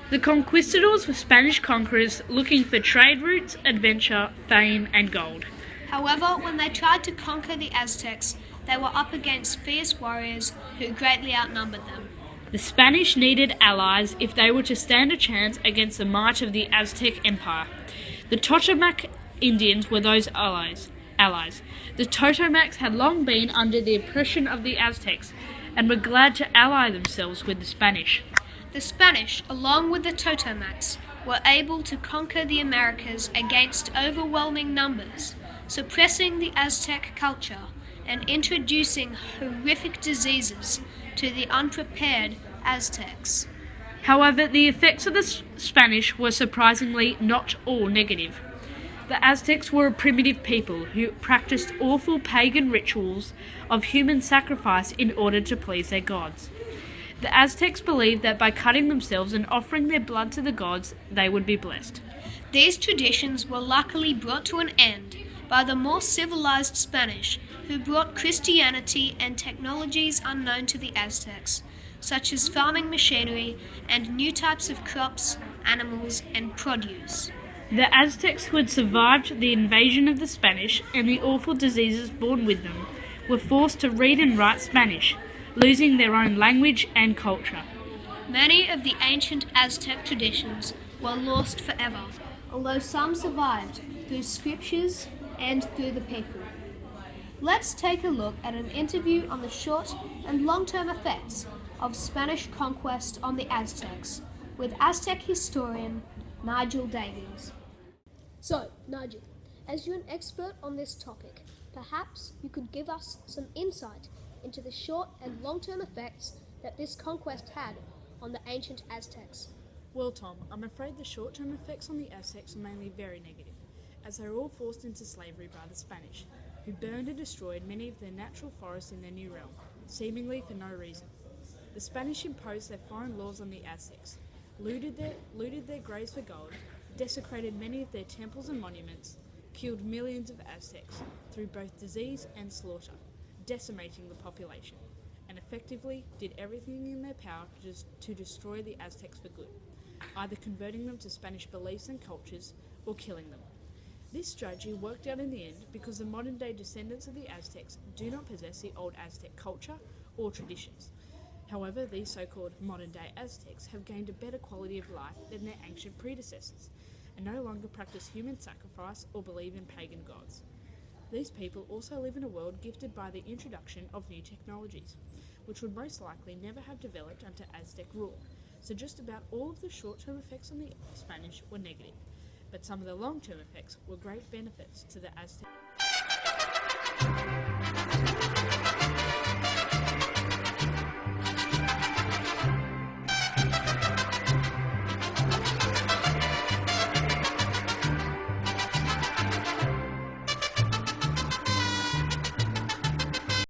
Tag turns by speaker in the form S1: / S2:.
S1: The conquistadors were Spanish conquerors looking for trade routes, adventure, fame, and gold.
S2: However, when they tried to conquer the Aztecs, they were up against fierce warriors who greatly outnumbered them.
S1: The Spanish needed allies if they were to stand a chance against the might of the Aztec Empire. The Totonac Indians were those allies. The Totonacs had long been under the oppression of the Aztecs and were glad to ally themselves with the Spanish.
S2: The Spanish, along with the Totonacs, were able to conquer the Americas against overwhelming numbers, suppressing the Aztec culture and introducing horrific diseases to the unprepared Aztecs.
S1: However, the effects of the Spanish were surprisingly not all negative. The Aztecs were a primitive people who practiced awful pagan rituals of human sacrifice in order to please their gods. The Aztecs believed that by cutting themselves and offering their blood to the gods, they would be blessed.
S2: These traditions were luckily brought to an end by the more civilized Spanish, who brought Christianity and technologies unknown to the Aztecs, such as farming machinery and new types of crops, animals, and produce.
S1: The Aztecs who had survived the invasion of the Spanish and the awful diseases born with them were forced to read and write Spanish, losing their own language and culture.
S2: Many of the ancient Aztec traditions were lost forever, although some survived through scriptures and through the people. Let's take a look at an interview on the short and long-term effects of Spanish conquest on the Aztecs with Aztec historian Nigel Davies.
S3: So, Nigel, as you're an expert on this topic, perhaps you could give us some insight into the short and long-term effects that this conquest had on the ancient Aztecs.
S1: Well, Tom, I'm afraid the short-term effects on the Aztecs are mainly very negative, as they were all forced into slavery by the Spanish, who burned and destroyed many of their natural forests in their new realm, seemingly for no reason. The Spanish imposed their foreign laws on the Aztecs, looted their graves for gold, desecrated many of their temples and monuments, killed millions of Aztecs through both disease and slaughter, decimating the population, and effectively did everything in their power to destroy the Aztecs for good, either converting them to Spanish beliefs and cultures or killing them. This strategy worked out in the end because the modern-day descendants of the Aztecs do not possess the old Aztec culture or traditions. However, these so-called modern-day Aztecs have gained a better quality of life than their ancient predecessors and no longer practice human sacrifice or believe in pagan gods. These people also live in a world gifted by the introduction of new technologies, which would most likely never have developed under Aztec rule. So just about all of the short-term effects on the Spanish were negative, but some of the long-term effects were great benefits to the Aztecs.